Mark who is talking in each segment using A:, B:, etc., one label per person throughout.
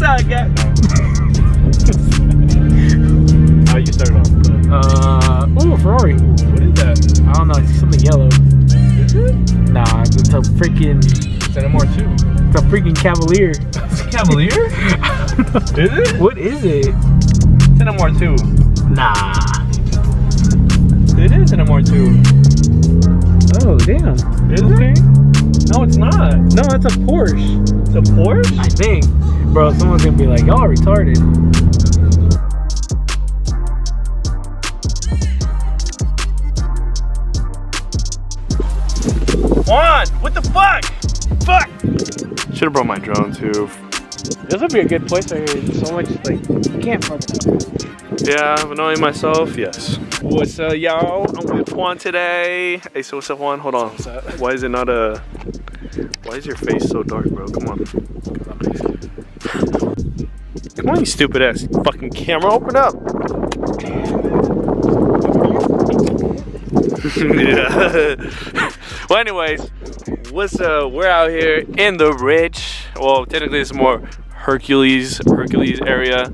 A: I got. How you started off?
B: Ooh, Ferrari.
A: What is that?
B: I don't know, it's something yellow.
A: Is it?
B: Nah, it's a freaking.
A: It's an MR2.
B: It's a freaking Cavalier.
A: It's a Cavalier? Is it?
B: What is it?
A: It's an MR2.
B: Nah.
A: It is an MR2.
B: Oh, damn.
A: Is it? No, it's not.
B: No, it's a Porsche.
A: It's a Porsche?
B: I think. Bro, someone's gonna be like, y'all are retarded.
A: Juan, what the fuck? Fuck! Should have brought my drone too.
B: This would be a good place right here. So much, like, you can't fuck it up.
A: Yeah, but knowing myself, yes. What's up, y'all? I'm with Juan today. Hey, so what's up, Juan? Hold on. Why is it not a... Why is your face so dark, bro? Come on. Come on, you stupid ass fucking camera. Open up. Yeah. Well, anyways, we're out here in the rich. Well, technically it's more Hercules area,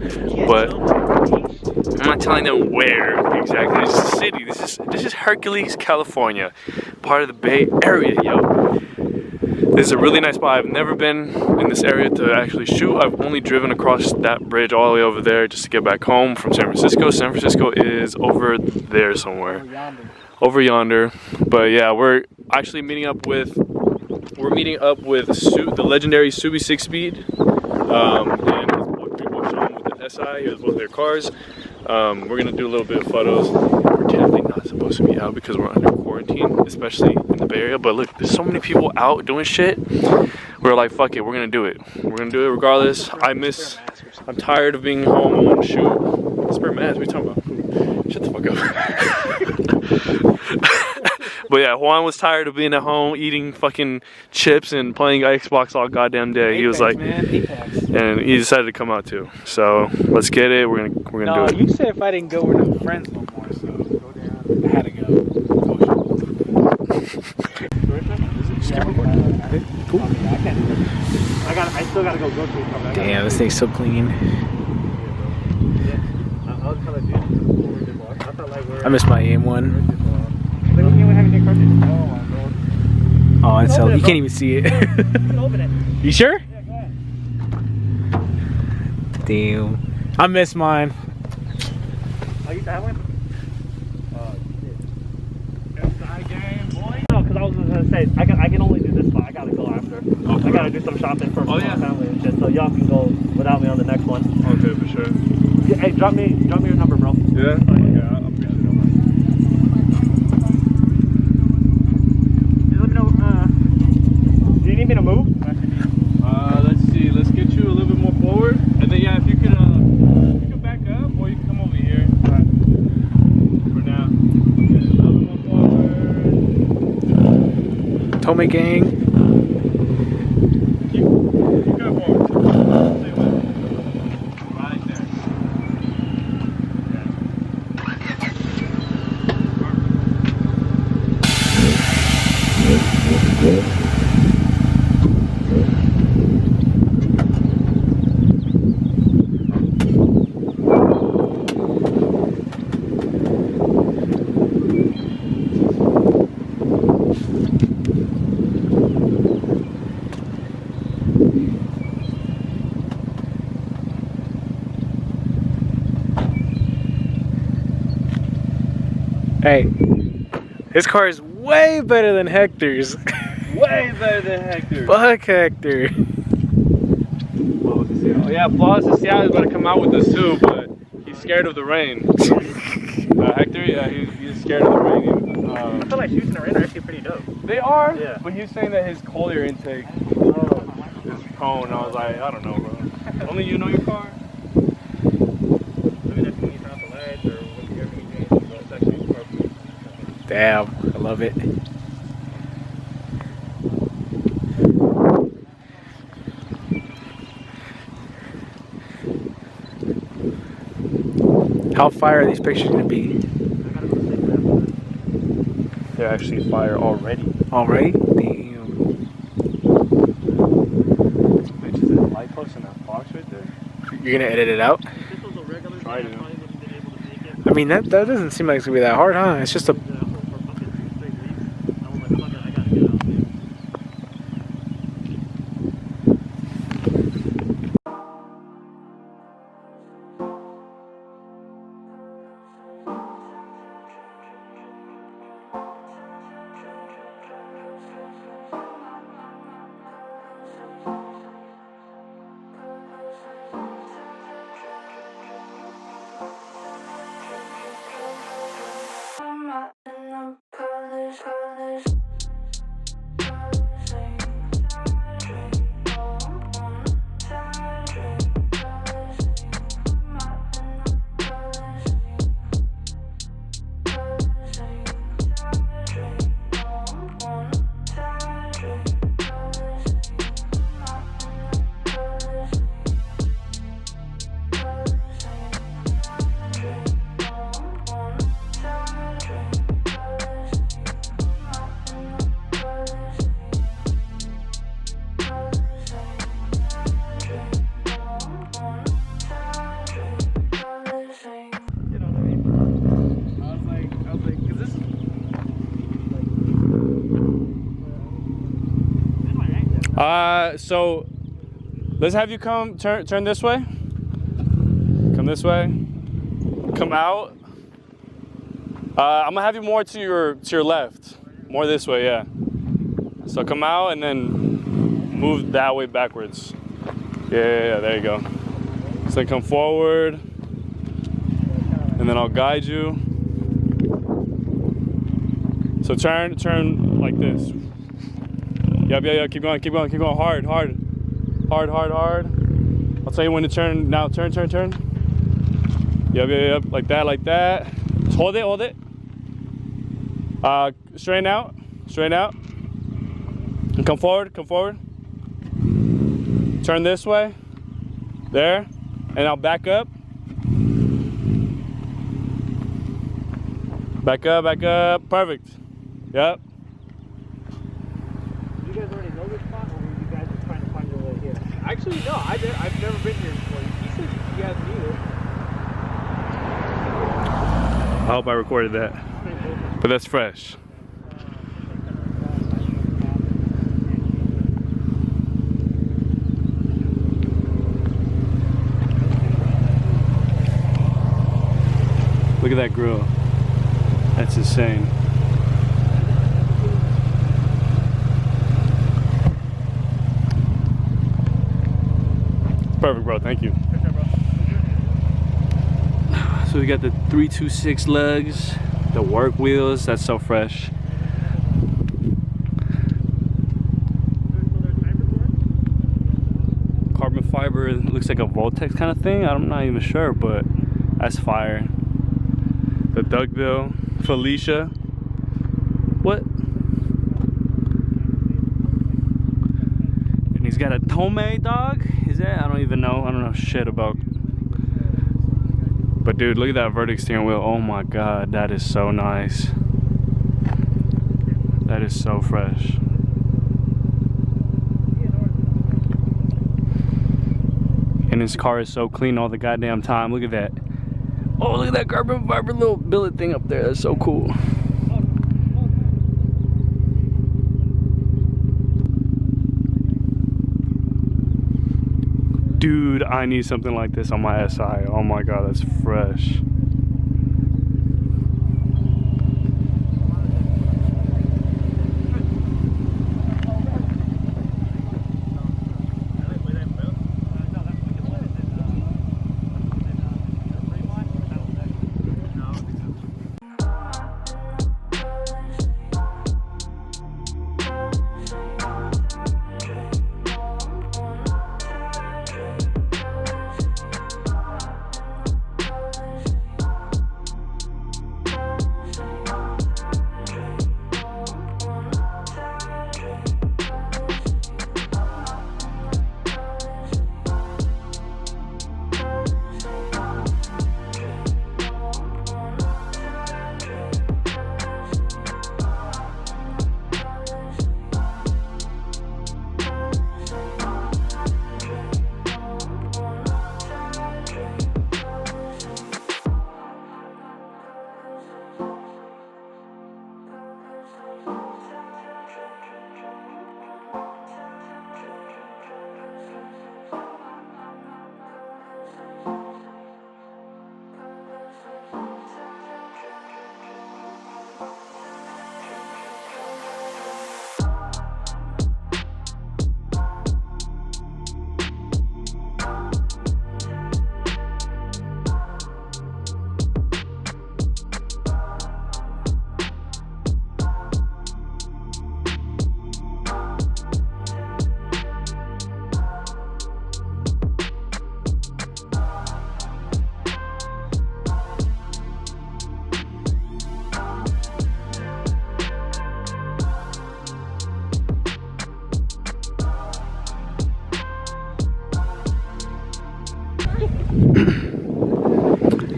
A: but I'm not telling them where exactly. This is a city. This is Hercules, California, part of the Bay Area, yo. This is a really nice spot. I've never been in this area to actually shoot. I've only driven across that bridge all the way over there just to get back home from San Francisco. San Francisco is over there somewhere. Over yonder. But yeah, we're actually meeting up with the legendary Subi 6-speed. And people showing with the SI. Here's both their cars. We're gonna do a little bit of photos. We're technically not supposed to be out because we're under quarantine, especially in the Bay Area. But look, there's so many people out doing shit. We're like, fuck it, we're gonna do it. We're gonna do it regardless. I'm tired of being home. I want to shoot. Spare mask? What are you talking about? Shut the fuck up. But yeah, Juan was tired of being at home eating fucking chips and playing Xbox all goddamn day. He was like, and he decided to come out too. So let's get it. We're gonna do it.
B: No, you said if I didn't go, we're not friends no more. So go down. I had to go. Cool. I still gotta go grocery shopping. Damn, this thing's so clean. I miss my EM1. Oh, it's so you can't even see it. You sure? Yeah, go ahead. Damn. I miss mine.
C: Oh, you that one? Oh, shit. STI game, boy. No, because I was gonna say, I can only do this spot. I gotta go after. Okay. I gotta do some shopping for my family and shit. So y'all can go without me on the next one.
A: Okay, for sure.
C: Yeah, hey, drop me your number, bro.
A: Yeah?
C: Oh, yeah.
A: Yeah, I'll appreciate it.
C: Do you need me to move?
A: Let's see. Let's get you a little bit more forward, and then yeah, if you can back up, or you can come over here.
C: Right.
A: For now. Okay, a little bit more forward.
B: Tomei gang.
A: Keep going forward. Stay with it. Right there.
B: Hey, this car is way better than Hector's.
A: Way better than Hector.
B: Fuck Hector.
A: Oh yeah, Flawless Seattle is about to come out with this too, but he's scared of the rain. Hector, yeah, he's scared of the rain.
C: I feel like shoots in the rain are actually pretty dope.
A: They are,
C: yeah.
A: But he was saying that his cold air intake is prone. I was like, I don't know, bro. Only you know your car.
C: Maybe that's when you turn off the lights or when you everything changes, but it's actually perfect.
B: Damn, I love it. How fire are these pictures gonna be?
A: They're actually fire already.
B: Already? Damn.
A: Bitches in the light post in that box right there.
B: You're gonna edit it out?
C: If this was a regular day, I probably wouldn't have been able to make it.
B: I mean, that doesn't seem like it's gonna be that hard, huh? It's just a.
C: For fucking 2 straight weeks. I was like, fuck it, I gotta get out, dude.
A: So let's have you turn this way. Come this way. Come out. I'm gonna have you more to your left. More this way, yeah. So come out and then move that way backwards. Yeah, there you go. So come forward, and then I'll guide you. So turn like this. Yep, keep going, hard. I'll tell you when to turn. Now turn. Yep, like that. Hold it. Straighten out. And come forward. Turn this way. There. And I'll back up. Back up. Perfect. Yep.
C: You guys already know this spot, or were you guys just trying to find your way here? Actually, no, I've never been here before. He said you guys knew it.
A: I hope I recorded that. But that's fresh. Look at that grill. That's insane. Perfect, bro. Thank you. So we got the 326 lugs, the work wheels. That's so fresh. Carbon fiber. Looks like a Voltex kind of thing. I'm not even sure, but that's fire. The duckbill, Felicia. What? And he's got a Tome dog. Is that? I don't even know. I don't know shit about. But dude, look at that vertic steering wheel. Oh my god, that is so nice. That is so fresh. And this car is so clean all the goddamn time. Look at that. Oh, look at that carbon fiber little billet thing up there. That's so cool. Dude, I need something like this on my SI. Oh my god, that's fresh.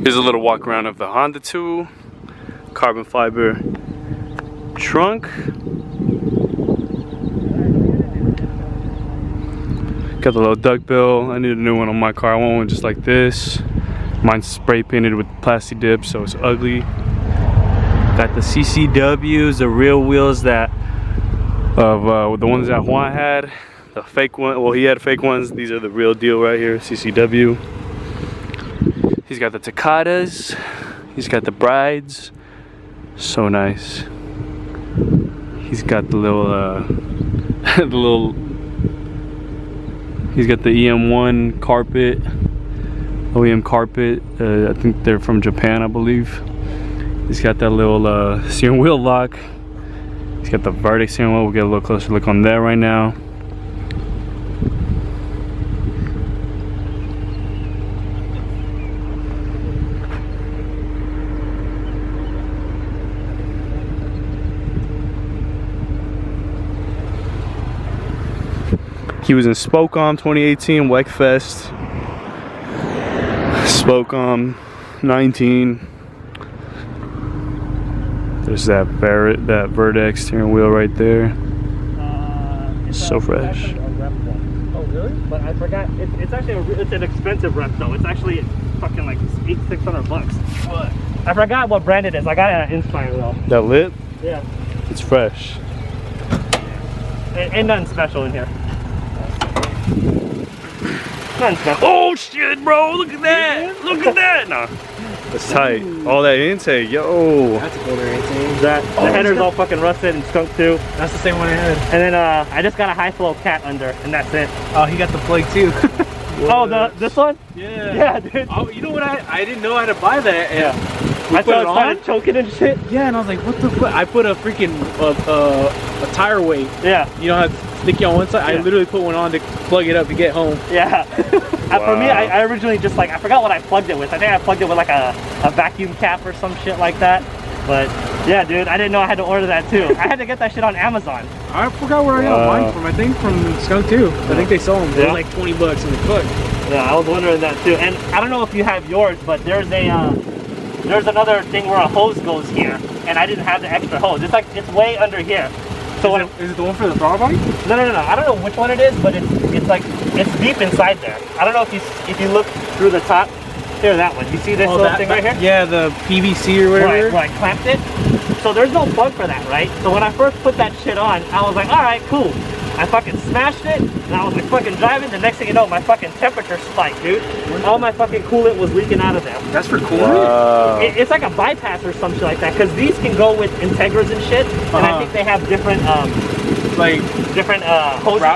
A: Here's a little walk around of the Honda 2. Carbon fiber trunk. Got the little duckbill. I need a new one on my car. I want one just like this. Mine's spray painted with plastic dip, so it's ugly. Got the CCWs, the real wheels that of the ones that Juan had. The fake one. Well, he had fake ones. These are the real deal right here. CCW. He's got the Tacadas. He's got the Brides. So nice. He's got the little he's got the EM1 carpet, OEM carpet. I think they're from Japan, I believe. He's got that little steering wheel lock. He's got the vertic steering wheel. We'll get a little closer look on that right now. He was in Spec 2018, Wreckfest. Spec 19. There's that Vertex steering wheel right there. So fresh.
C: Oh really? But I forgot. It's actually it's an expensive rep though. It's actually fucking like $600. What? I forgot what brand it is. I got it at Inspire though.
A: That lit?
C: Yeah.
A: It's fresh.
C: Ain't nothing special in here. Nothing special.
A: Oh shit, bro! Look at that! Look at that! Nah, that's tight. All that intake, yo.
B: That's a older intake.
C: The header's all fucking rusted and skunked too.
B: That's the same one I had.
C: And then I just got a high flow cat under, and that's it.
B: Oh, he got the plug too.
C: Oh, this one?
B: Yeah.
C: Yeah, dude.
B: Oh, you know what? I didn't know how to buy that. And
C: I thought it started choking and shit.
B: Yeah, and I was like, what the fuck? I put a freaking a tire weight.
C: Yeah.
B: You know how it's sticky on one side?
C: Yeah.
B: I literally put one on to plug it up to get home.
C: Yeah. For me, I originally just like, I forgot what I plugged it with. I think I plugged it with like a vacuum cap or some shit like that. But yeah, dude, I didn't know I had to order that too. I had to get that shit on Amazon.
B: I forgot where I got mine from. I think from Skunk too. I think they sold them. They were like $20 in the foot.
C: Yeah, I was wondering that too. And I don't know if you have yours, but there's another thing where a hose goes here, and I didn't have the extra hose. It's like, it's way under here. So
B: is it the one for the throttle body?
C: No. I don't know which one it is, but it's like, it's deep inside there. I don't know if you look through the top. Here, that one. You see this little thing right here?
B: Yeah, the PVC or whatever.
C: Where I clamped it. So there's no plug for that, right? So when I first put that shit on, I was like, all right, cool. I fucking smashed it, and I was like fucking driving. The next thing you know, my fucking temperature spiked, dude. All my fucking coolant was leaking out of there.
B: That's for coolant?
C: It's like a bypass or some shit like that, because these can go with Integras and shit, and I think they have different hoses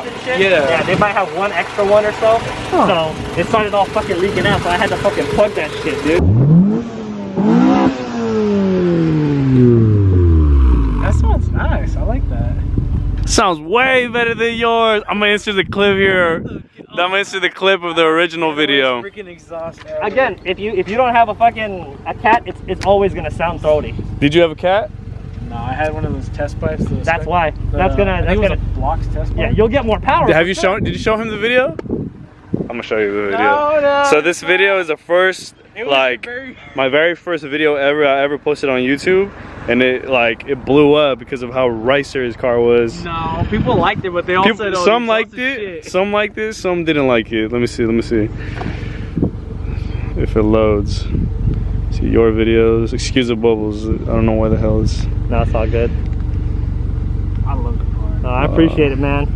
C: and shit. Yeah, they might have one extra one or so. So it started all fucking leaking out, so I had to fucking plug that shit, dude.
B: That sounds nice. I like that.
A: Sounds way better than yours. I'm gonna insert the clip here. I'm gonna insert the clip of the original video.
B: Freaking exhaust.
C: Again, if you don't have a cat, it's always gonna sound throaty.
A: Did you have a cat?
B: No, I had one of those test pipes.
C: That's why. That's gonna
B: blocks test pipe.
C: Yeah, you'll get more power.
A: Did you show him the video? I'm gonna show you the video.
C: No,
A: so this video is the first, my very first video I ever posted on YouTube, and it blew up because of how ricer his car was.
B: No, people liked it, but they all said, oh,
A: some liked it, some liked it, some didn't like it. Let me see if it loads. See your videos. Excuse the bubbles. I don't know why the hell it's.
C: No, it's all good.
B: I love the car.
C: I appreciate it, man.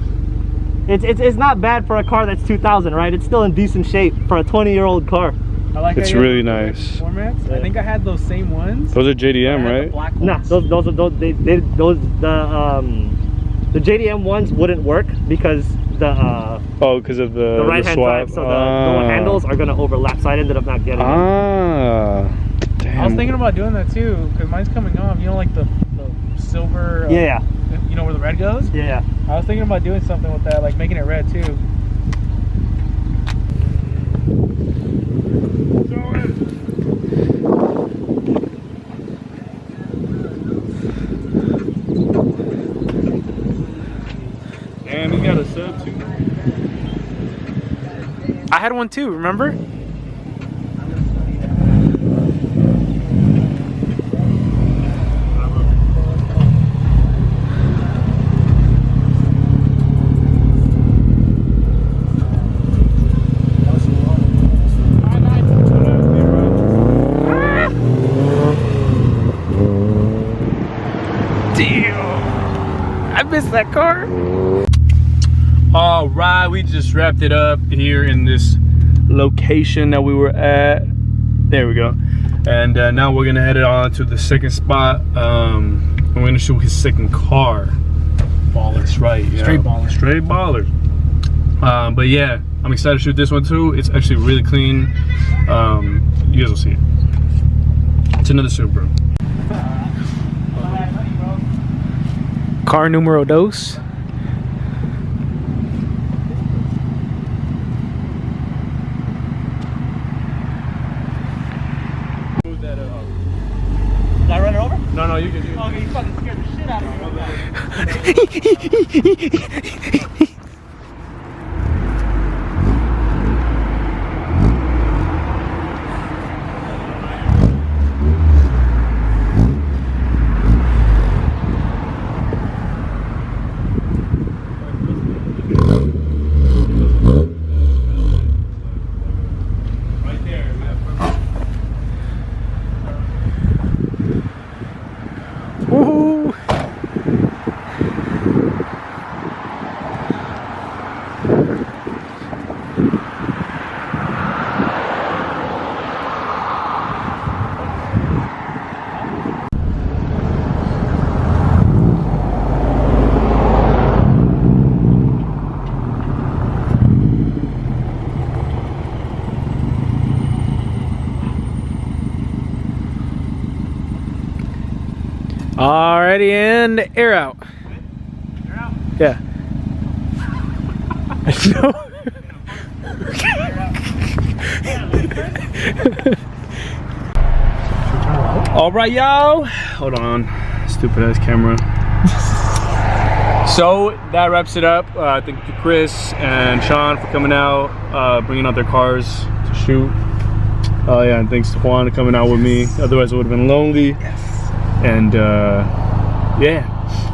C: It's not bad for a car that's 2000, right? It's still in decent shape for a 20-year-old car.
B: I like
A: it's really nice.
B: Formats. Yeah. I think I had those same ones.
A: Those are JDM, right?
C: Nah, the JDM ones wouldn't work because
A: because of the
C: right-hand drive, so the handles are gonna overlap. So I ended up not getting it.
A: Damn.
B: I was thinking about doing that too because mine's coming off. You know, like the silver.
C: Yeah.
B: You know where the red goes?
C: Yeah.
B: I was thinking about doing something with that, like making it red too.
A: Damn, you got a sub too.
B: I had one too, remember? miss that car.
A: All right, we just wrapped it up here in this location that we were at. There we go. And now we're gonna head it on to the second spot. We're gonna shoot his second car.
B: Baller.
A: That's right. Yeah.
B: Straight baller.
A: Straight ballers. But yeah, I'm excited to shoot this one too. It's actually really clean. You guys will see it. It's another Subaru.
B: Car numero dos.
C: Did I run it over?
A: No, you can do it.
C: Oh, you fucking scared the shit out of me.
B: Woohoo! Alrighty, and air out.
C: You're out.
B: Yeah.
A: All right, y'all. Hold on, stupid ass camera. So that wraps it up. Thank you to Chris and Sean for coming out, bringing out their cars to shoot. Yeah, and thanks to Juan for coming out with me. Otherwise, it would have been lonely.
B: Yes.
A: And yeah,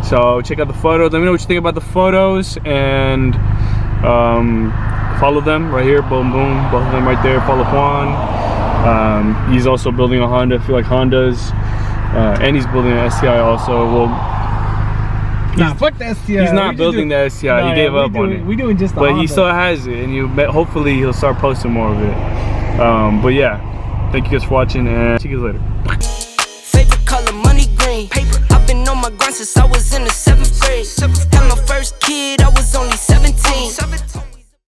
A: so check out the photos. Let me know what you think about the photos, and follow them right here. Boom, boom, both of them right there. Follow Juan. He's also building a Honda. If you like Hondas, and he's building an STI also. Well,
B: nah, fuck the STI.
A: he's not building the STI. He gave up on it.
B: We doing just the
A: but
B: Honda.
A: he still has it, and hopefully he'll start posting more of it. But yeah, thank you guys for watching, and see you guys later.
D: Favorite color, money green. Paper. I've been on my grind since I was in the 7th grade. Had my first kid, I was only 17.